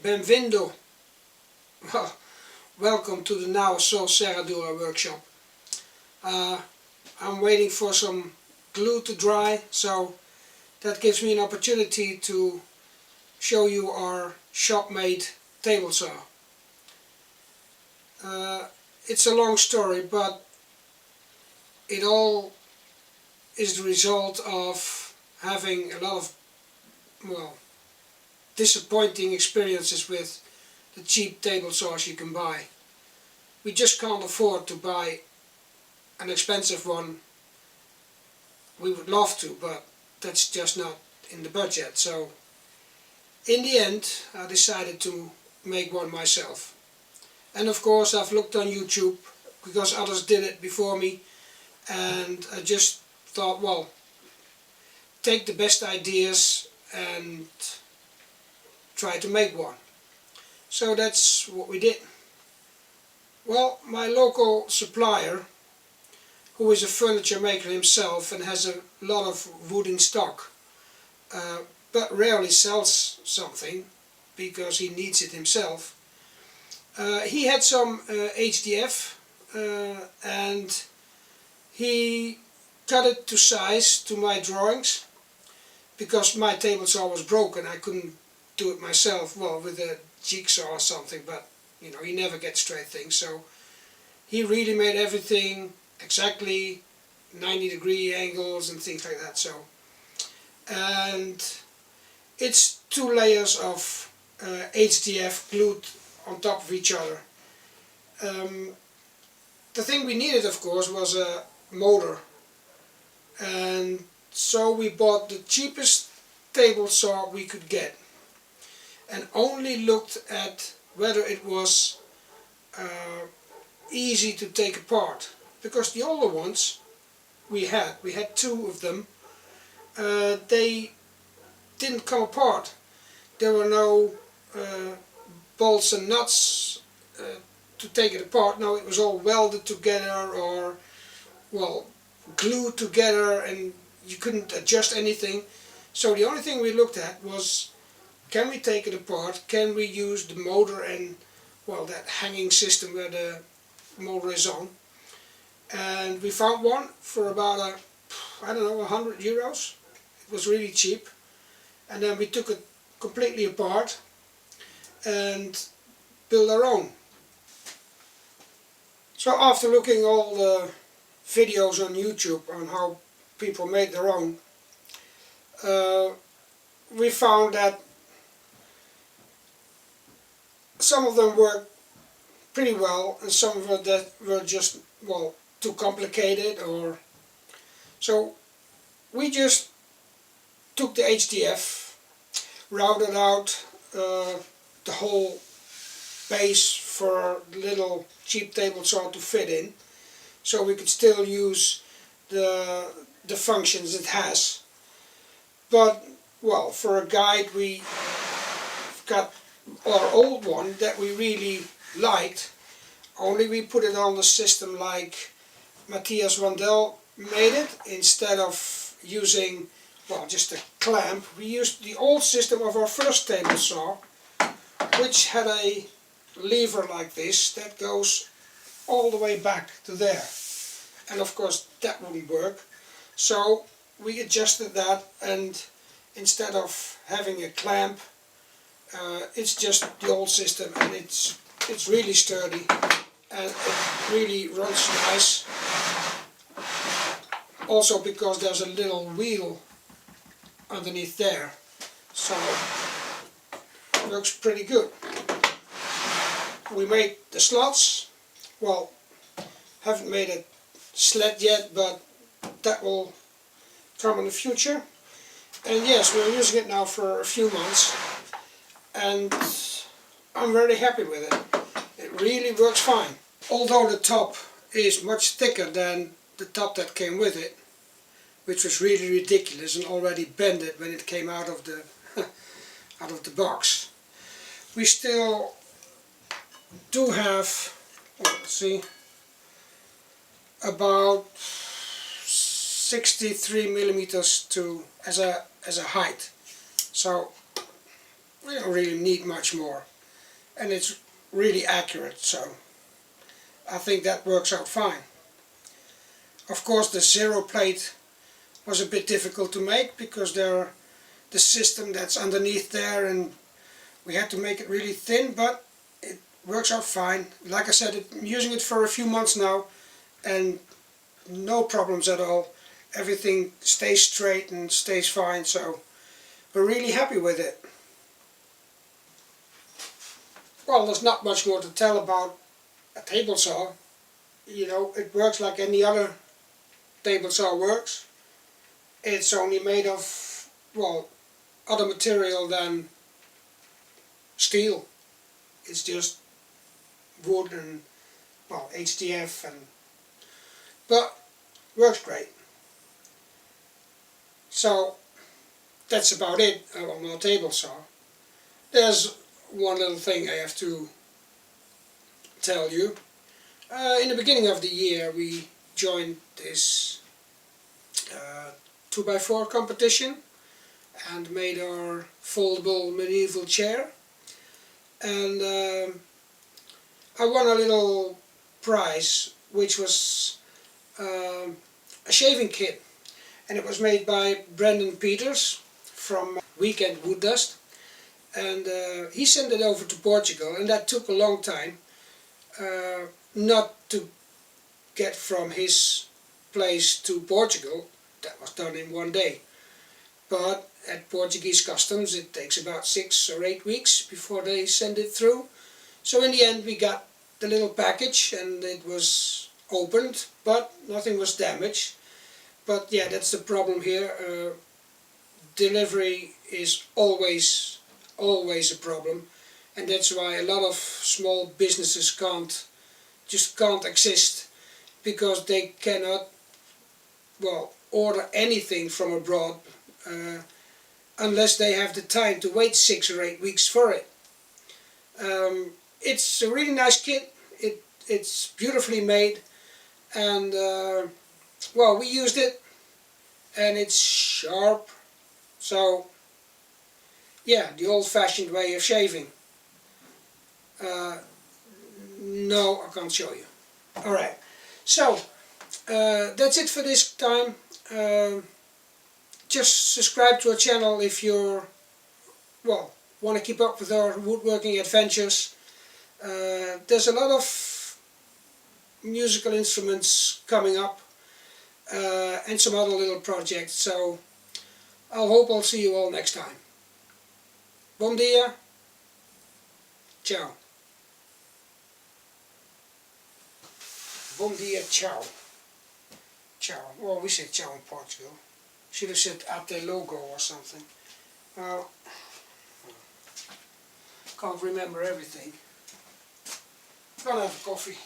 Benvindo. Well, welcome to the Now Sol Serradura workshop. I'm waiting for some glue to dry, so that gives me an opportunity to show you our shop-made table saw. It's a long story, but it all is the result of having a lot of, well, disappointing experiences with the cheap table saws you can buy. We just can't afford to buy an expensive one. We would love to, but that's just not in the budget. So in the end I decided to make one myself. And of course I've looked on YouTube because others did it before me, and I just thought, well, take the best ideas and try to make one. So that's what we did. Well, my local supplier, who is a furniture maker himself and has a lot of wood in stock, but rarely sells something because he needs it himself, he had some HDF and he cut it to size to my drawings, because my table saw was broken. I couldn't do it myself, well, with a jigsaw or something, but you know, you never get straight things. So he really made everything exactly 90-degree angles and things like that. So, and it's 2 layers of HDF glued on top of each other. The thing we needed, of course, was a motor, and so we bought the cheapest table saw we could get and only looked at whether it was easy to take apart, because the older ones we had 2 of them, they didn't come apart. There were no bolts and nuts to take it apart. No, it was all welded together or, well, glued together, and you couldn't adjust anything. So the only thing we looked at was, can we take it apart? Can we use the motor and, well, that hanging system where the motor is on? And we found one for about I don't know, 100 euros. It was really cheap. And then we took it completely apart and built our own. So after looking all the videos on YouTube on how people made their own, we found that some of them worked pretty well and some of them that were just, well, too complicated. Or so we just took the HDF, routed out the whole base for the little cheap table saw to fit in, so we could still use the functions it has. But, well, for a guide we got our old one that we really liked, only we put it on the system like Matthias Wandel made it. Instead of using, well, just a clamp, we used the old system of our first table saw, which had a lever like this that goes all the way back to there, and of course that wouldn't work. So we adjusted that, and instead of having a clamp, it's just the old system, and it's really sturdy and it really runs nice. Also because there's a little wheel underneath there, so it works pretty good. We made the slots. Well, haven't made a sled yet, but that will come in the future. And yes, we're using it now for a few months, and I'm very happy with it. It really works fine. Although the top is much thicker than the top that came with it, which was really ridiculous and already bended when it came out of the out of the box, we still do have, let's see, about 63 millimeters as a height. So we don't really need much more. and it's really accurate, so I think that works out fine. Of course the zero plate was a bit difficult to make because the system that's underneath there, and we had to make it really thin, but it works out fine. Like I said, I'm using it for a few months now and no problems at all. Everything stays straight and stays fine, so we're really happy with it. Well, there's not much more to tell about a table saw. You know, it works like any other table saw works. It's only made of, well, other material than steel. It's just wood and, well, HDF, but works great. So that's about it on our table saw. There's one little thing I have to tell you. In the beginning of the year we joined this 2x4 competition and made our foldable medieval chair, and I won a little prize, which was a shaving kit, and it was made by Brendan Peters from Weekend Wood Dust, and he sent it over to Portugal, and that took a long time, not to get from his place to Portugal. That was done in one day, but at Portuguese customs it takes about 6 or 8 weeks before they send it through. So in the end we got the little package and it was opened, but nothing was damaged. But yeah, that's the problem here. Delivery is always a problem, and that's why a lot of small businesses just can't exist, because they cannot, well, order anything from abroad unless they have the time to wait 6 or 8 weeks for it. It's a really nice kit. It's beautifully made, and well, we used it and it's sharp. So yeah, the old-fashioned way of shaving. No, I can't show you. Alright, so that's it for this time. Just subscribe to our channel if you're, well, want to keep up with our woodworking adventures. There's a lot of musical instruments coming up, and some other little projects, so I hope I'll see you all next time. Bom dia. Ciao. Bom dia, ciao. Ciao. Well, we say ciao in Portugal. Should have said até logo or something. Well, can't remember everything. Gonna have a coffee.